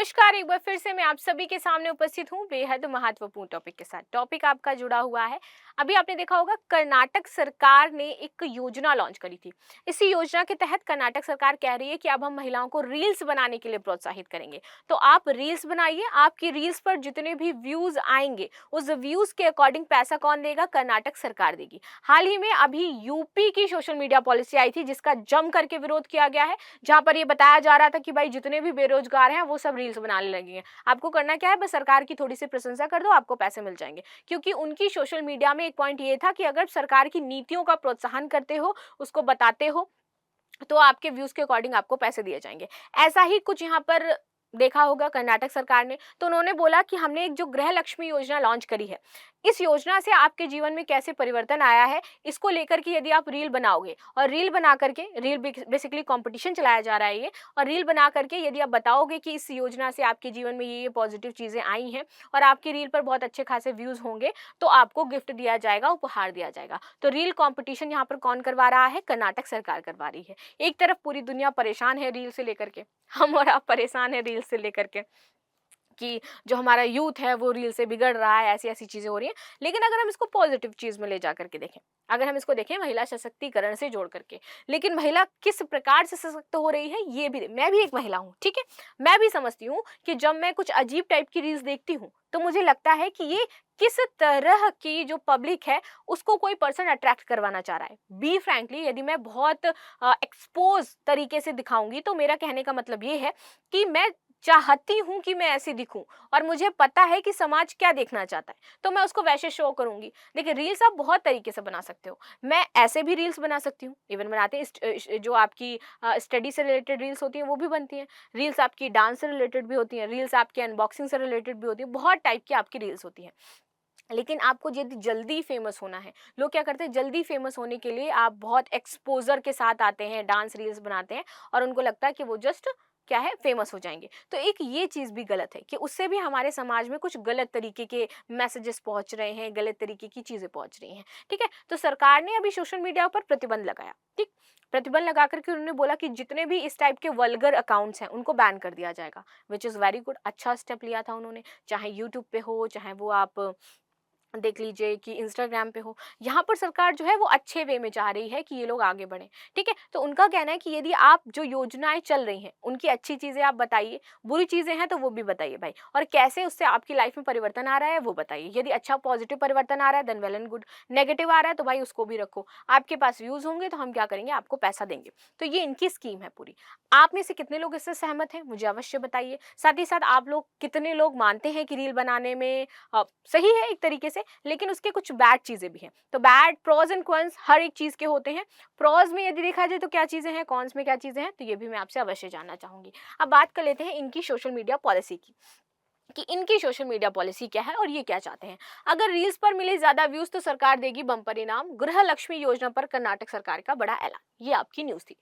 नमस्कार, एक बार फिर से मैं आप सभी के सामने उपस्थित हूँ बेहद महत्वपूर्ण टॉपिक के साथ। टॉपिक आपका जुड़ा हुआ है। अभी आपने देखा होगा कर्नाटक सरकार ने एक योजना लॉन्च करी थी। इसी योजना के तहत कर्नाटक सरकार कह रही है कि अब हम महिलाओं को रील्स बनाने के लिए प्रोत्साहित करेंगे। तो आप रील्स बनाइए, आपकी रील्स पर जितने भी व्यूज आएंगे उस व्यूज के अकॉर्डिंग पैसा कौन देगा? कर्नाटक सरकार देगी। हाल ही में अभी यूपी की सोशल मीडिया पॉलिसी आई थी जिसका जम करके विरोध किया गया है, जहां पर ये बताया जा रहा था कि भाई जितने भी बेरोजगार हैं वो सब रील्स बनाने लगे हैं। आपको करना क्या है? बस सरकार की थोड़ी सी प्रशंसा कर दो, आपको पैसे मिल जाएंगे। क्योंकि उनकी सोशल मीडिया में एक पॉइंट ये था कि अगर सरकार की नीतियों का प्रोत्साहन करते हो, उसको बताते हो, तो आपके व्यूज के अकॉर्डिंग आपको पैसे दिए जाएंगे। ऐसा ही कुछ यहाँ पर देखा होगा कर्नाटक सरकार ने। तो उन्होंने बोला कि हमने एक जो गृह लक्ष्मी योजना लॉन्च करी है, इस योजना से आपके जीवन में कैसे परिवर्तन आया है, इसको लेकर के यदि आप रील बनाओगे और रील बना करके, रील बेसिकली कंपटीशन चलाया जा रहा है ये, और रील बना करके यदि आप बताओगे कि इस योजना से आपके जीवन में ये पॉजिटिव चीजें आई हैं और आपकी रील पर बहुत अच्छे खासे व्यूज होंगे, तो आपको गिफ्ट दिया जाएगा, उपहार दिया जाएगा। तो रील कंपटीशन यहाँ पर कौन करवा रहा है? कर्नाटक सरकार करवा रही है। एक तरफ पूरी दुनिया परेशान है रील से लेकर के, हम और आप परेशान है रील से लेकर के कि जो हमारा यूथ है वो रील से बिगड़ रहा है, ऐसी ऐसी चीजें हो रही हैं। लेकिन अगर हम इसको पॉजिटिव चीज में ले जा करके देखें, अगर हम इसको देखें महिला सशक्तिकरण से जोड़ करके, लेकिन महिला किस प्रकार से सशक्त हो रही है ये भी, मैं भी एक महिला हूँ, ठीक है, मैं भी समझती हूँ कि जब मैं कुछ अजीब टाइप की रील्स देखती हूँ तो मुझे लगता है कि ये किस तरह की जो पब्लिक है उसको कोई पर्सन अट्रैक्ट करवाना चाह रहा है। बी फ्रैंकली, यदि मैं बहुत एक्सपोज तरीके से दिखाऊंगी तो मेरा कहने का मतलब ये है कि मैं चाहती हूं कि मैं ऐसी दिखूं और मुझे पता है कि समाज क्या देखना चाहता है, तो मैं उसको वैसे शो करूंगी। देखिए, रील्स आप बहुत तरीके से बना सकते हो। मैं ऐसे भी रील्स बना सकती हूँ, इवन बनाते हैं जो आपकी स्टडी से रिलेटेड रील्स होती हैं वो भी बनती हैं। रील्स आपकी डांस से रिलेटेड भी होती हैं, रील्स आपकी अनबॉक्सिंग से रिलेटेड भी होती है, बहुत टाइप की आपकी रील्स होती हैं। लेकिन आपको यदि जल्दी फेमस होना है, लोग क्या करते हैं, जल्दी फेमस होने के लिए आप बहुत एक्सपोजर के साथ आते हैं, डांस रील्स बनाते हैं और उनको लगता है कि वो जस्ट क्या है, फेमस हो जाएंगे। तो एक ये चीज भी गलत है कि उससे भी हमारे समाज में कुछ गलत तरीके के मैसेजेस पहुंच रहे हैं, गलत तरीके की चीजें पहुंच रही हैं। ठीक है, तो सरकार ने अभी सोशल मीडिया पर प्रतिबंध लगाया। ठीक, प्रतिबंध लगा करके उन्होंने बोला कि जितने भी इस टाइप के वल्गर अकाउंट्स हैं उनको बैन कर दिया जाएगा, विच इज वेरी गुड। अच्छा स्टेप लिया था उन्होंने, चाहे यूट्यूब पे हो, चाहे वो आप देख लीजिए कि इंस्टाग्राम पे हो। यहाँ पर सरकार जो है वो अच्छे वे में चाह रही है कि ये लोग आगे बढ़ें। ठीक है, तो उनका कहना है कि यदि आप जो योजनाएं चल रही हैं उनकी अच्छी चीजें आप बताइए, बुरी चीजें हैं तो वो भी बताइए भाई, और कैसे उससे आपकी लाइफ में परिवर्तन आ रहा है वो बताइए। यदि अच्छा पॉजिटिव परिवर्तन आ रहा है then well and good, negative आ रहा है तो भाई उसको भी रखो। आपके पास व्यूज होंगे तो हम क्या करेंगे, आपको पैसा देंगे। तो ये इनकी स्कीम है पूरी। आप में से कितने लोग इससे सहमत हैं मुझे अवश्य बताइए। साथ ही साथ आप लोग कितने लोग मानते हैं कि रील बनाने में सही है एक तरीके से, लेकिन उसके कुछ बैड चीजें भी हैं। तो बैड प्रोज एंड कॉन्स हर एक चीज के होते हैं। प्रोज में यदि देखा जाए तो क्या चीजें हैं, कॉन्स में क्या चीजें हैं, तो ये भी मैं आपसे अवश्य जानना चाहूंगी। अब बात कर लेते हैं इनकी सोशल मीडिया पॉलिसी की, कि इनकी सोशल मीडिया पॉलिसी क्या है और ये क्या चाहते हैं। अगर रील्स पर मिले ज्यादा व्यूज तो सरकार देगी बम्पर इनाम। गृह लक्ष्मी योजना पर कर्नाटक सरकार का बड़ा ऐलान, ये आपकी न्यूज थी।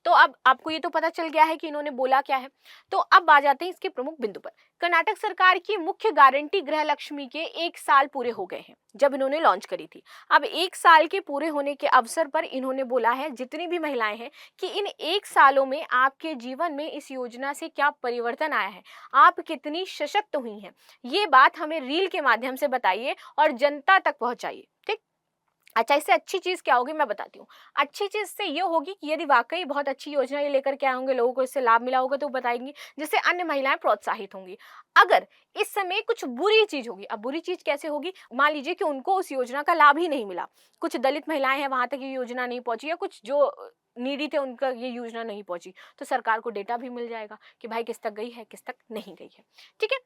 तो अब आपको ये तो पता चल गया है कि इन्होंने बोला क्या है। तो अब आ जाते हैं इसके प्रमुख बिंदु पर। कर्नाटक सरकार की मुख्य गारंटी गृह लक्ष्मी के 1 साल पूरे हो गए हैं जब इन्होंने लॉन्च करी थी। अब 1 साल के पूरे होने के अवसर पर इन्होंने बोला है, जितनी भी महिलाएं हैं, कि इन 1 सालों में आपके जीवन में इस योजना से क्या परिवर्तन आया है, आप कितनी सशक्त हुई हैं, ये बात हमें रील के माध्यम से बताइए और जनता तक पहुंचाइए। ठीक, अच्छा, इससे अच्छी चीज क्या होगी मैं बताती हूँ। अच्छी चीज से ये होगी कि यदि वाकई बहुत अच्छी योजना ये लेकर के आए होंगे, लोगों को इससे लाभ मिला होगा तो बताएंगी, जिससे अन्य महिलाएं प्रोत्साहित होंगी। अगर इस समय कुछ बुरी चीज होगी, अब बुरी चीज कैसे होगी, मान लीजिए कि उनको उस योजना का लाभ ही नहीं मिला, कुछ दलित महिलाएं हैं वहां तक ये योजना नहीं पहुंची, या कुछ जो नीडी थे उनका ये योजना नहीं पहुंची, तो सरकार को डेटा भी मिल जाएगा कि भाई किस तक गई है, किस तक नहीं गई है। ठीक है,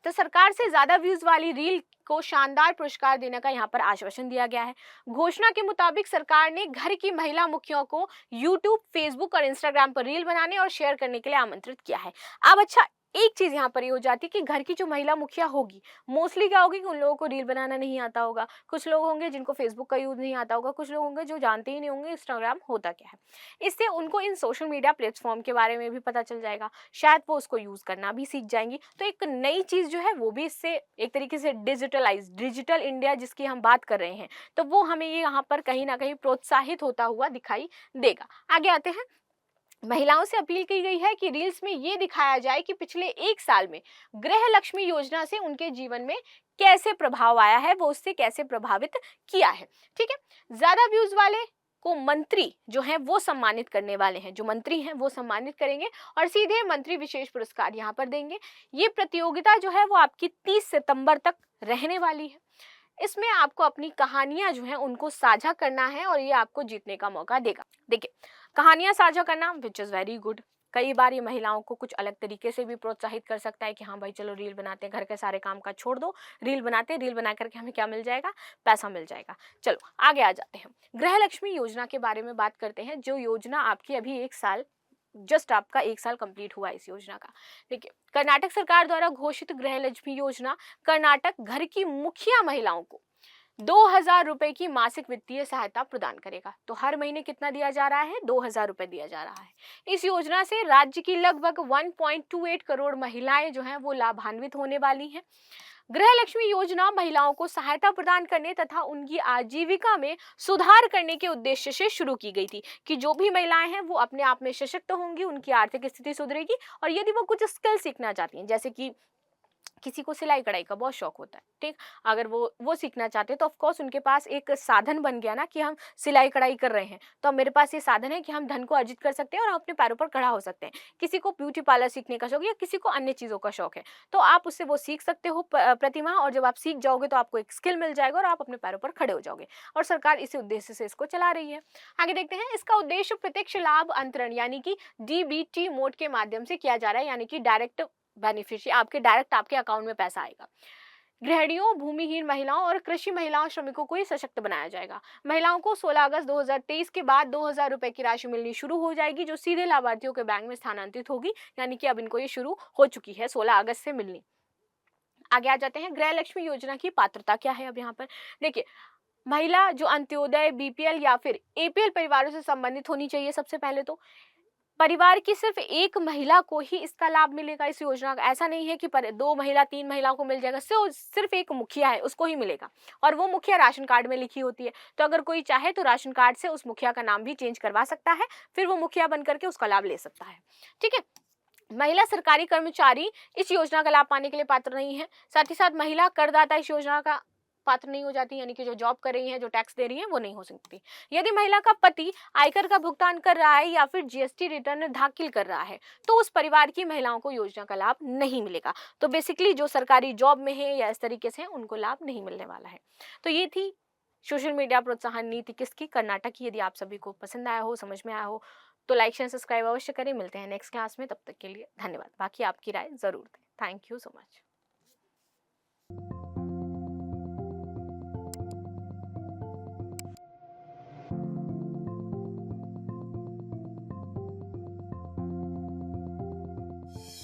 तो सरकार से ज्यादा व्यूज वाली रील को शानदार पुरस्कार देने का यहाँ पर आश्वासन दिया गया है। घोषणा के मुताबिक सरकार ने घर की महिला मुखियाओं को यूट्यूब, फेसबुक और इंस्टाग्राम पर रील बनाने और शेयर करने के लिए आमंत्रित किया है। अब अच्छा, एक चीज यहाँ पर ये हो जाती है कि घर की जो महिला मुखिया होगी, मोस्टली क्या होगी कि उन लोगों को रील बनाना नहीं आता होगा, कुछ लोग होंगे जिनको फेसबुक का यूज नहीं आता होगा, कुछ लोग होंगे जो जानते ही नहीं होंगे इंस्टाग्राम होता क्या है। इससे उनको इन सोशल मीडिया प्लेटफॉर्म के बारे में भी पता चल जाएगा, शायद वो उसको यूज करना भी सीख जाएंगी। तो एक नई चीज जो है वो भी इससे एक तरीके से डिजिटल इंडिया जिसकी हम बात कर रहे हैं, तो वो हमें ये यहाँ पर कहीं ना कहीं प्रोत्साहित होता हुआ दिखाई देगा। आगे आते हैं। महिलाओं से अपील की गई है कि रील्स में ये दिखाया जाए कि पिछले 1 साल में गृह लक्ष्मी योजना से उनके जीवन में कैसे प्रभाव आया है, वो उससे कैसे प्रभावित किया है। ठीक है, ज्यादा व्यूज वाले को मंत्री जो हैं वो सम्मानित करने वाले हैं, जो मंत्री हैं वो सम्मानित करेंगे और सीधे मंत्री विशेष पुरस्कार यहाँ पर देंगे। ये प्रतियोगिता जो है वो आपकी 30 सितंबर तक रहने वाली है। इसमें आपको अपनी कहानियां जो हैं उनको साझा करना है और ये आपको जीतने का मौका देगा। देखिए, कहानियां साझा करना विच इज़ वेरी गुड। कई बार ये महिलाओं को कुछ अलग तरीके से भी प्रोत्साहित कर सकता है कि हाँ भाई चलो रील बनाते हैं, घर के सारे काम का छोड़ दो, रील बनाते हैं, रील बना करके हमें क्या मिल जाएगा, पैसा मिल जाएगा। चलो आगे आ जाते हैं, गृह लक्ष्मी योजना के बारे में बात करते हैं, जो योजना आपकी अभी 1 साल, जस्ट आपका 1 साल कंप्लीट हुआ इस योजना का। देखिए, कर्नाटक सरकार द्वारा घोषित गृह लक्ष्मी योजना कर्नाटक घर की मुखिया महिलाओं को 2,000 रुपए की मासिक वित्तीय सहायता प्रदान करेगा। तो हर महीने कितना दिया जा रहा है, 2,000 रुपए दिया जा रहा है। इस योजना से राज्य की लगभग 1.28 करोड़ महिलाएं जो हैं वो लाभान्वित होने वाली हैं। गृह लक्ष्मी योजना महिलाओं को सहायता प्रदान करने तथा उनकी आजीविका में सुधार करने के उद्देश्य से शुरू की गई थी कि जो भी महिलाएं हैं वो अपने आप में सशक्त होंगी, उनकी आर्थिक स्थिति सुधरेगी और यदि वो कुछ स्किल सीखना चाहती हैं, जैसे कि किसी को सिलाई कढ़ाई का बहुत शौक होता है, ठीक, अगर वो सीखना चाहते हैं तो ऑफ कोर्स उनके पास एक साधन बन गया ना कि हम सिलाई कढ़ाई कर रहे हैं तो अब मेरे पास ये साधन है कि हम धन को अर्जित कर सकते हैं और हम अपने पैरों पर खड़ा हो सकते हैं। किसी को ब्यूटी पार्लर सीखने का शौक या किसी को अन्य चीज़ों का शौक है तो आप उससे वो सीख सकते हो प्रतिमा, और जब आप सीख जाओगे तो आपको एक स्किल मिल जाएगा और आप अपने पैरों पर खड़े हो जाओगे और सरकार इसी उद्देश्य से इसको चला रही है। आगे देखते हैं, इसका उद्देश्य प्रत्यक्ष लाभ अंतरण यानी कि डीबीटी मोड के माध्यम से किया जा रहा है, यानी कि डायरेक्ट बेनिफिशियरी आपके डायरेक्ट आपके अकाउंट में पैसा आएगा। गृहिणियों, भूमिहीन महिलाओं और कृषि महिलाओं, श्रमिकों को ही सशक्त बनाया जाएगा। महिलाओं को 16 अगस्त 2023 के बाद 2,000 रुपए की राशि मिलनी शुरू हो जाएगी जो सीधे लाभार्थियों के बैंक में स्थानांतरित होगी, यानी कि अब इनको ये शुरू हो चुकी है 16 अगस्त से मिलनी। आगे आ जाते हैं, गृह लक्ष्मी योजना की पात्रता क्या है। अब यहाँ पर देखिए, महिला जो अंत्योदय, बीपीएल या फिर एपीएल परिवारों से संबंधित होनी चाहिए। सबसे पहले तो परिवार की सिर्फ एक महिला को ही इसका लाभ मिलेगा इस योजना का। ऐसा नहीं है कि 2 महिला 3 महिलाओं को मिल जाएगा, सिर्फ एक मुखिया है उसको ही मिलेगा और वो मुखिया राशन कार्ड में लिखी होती है। तो अगर कोई चाहे तो राशन कार्ड से उस मुखिया का नाम भी चेंज करवा सकता है, फिर वो मुखिया बन करके उसका लाभ ले सकता है। ठीक है, महिला सरकारी कर्मचारी इस योजना का लाभ पाने के लिए पात्र नहीं है। साथ ही साथ महिला करदाता इस योजना का पात्र नहीं हो जाती, यानी कि जो जॉब कर रही हैं, जो टैक्स दे रही हैं, वो नहीं हो सकती। यदि महिला का पति आयकर का भुगतान कर रहा है या फिर जीएसटी रिटर्न दाखिल कर रहा है तो उस परिवार की महिलाओं को योजना का लाभ नहीं मिलेगा। तो बेसिकली जो सरकारी जॉब में है या इस तरीके से उनको लाभ नहीं मिलने वाला है। तो ये थी सोशल मीडिया प्रोत्साहन नीति किसकी, कर्नाटक की। यदि आप सभी को पसंद आया हो, समझ में आया हो तो लाइक शेयर सब्सक्राइब अवश्य करें। मिलते हैं नेक्स्ट क्लास में, तब तक के लिए धन्यवाद। बाकी आपकी राय जरूर दें। Thank you so much.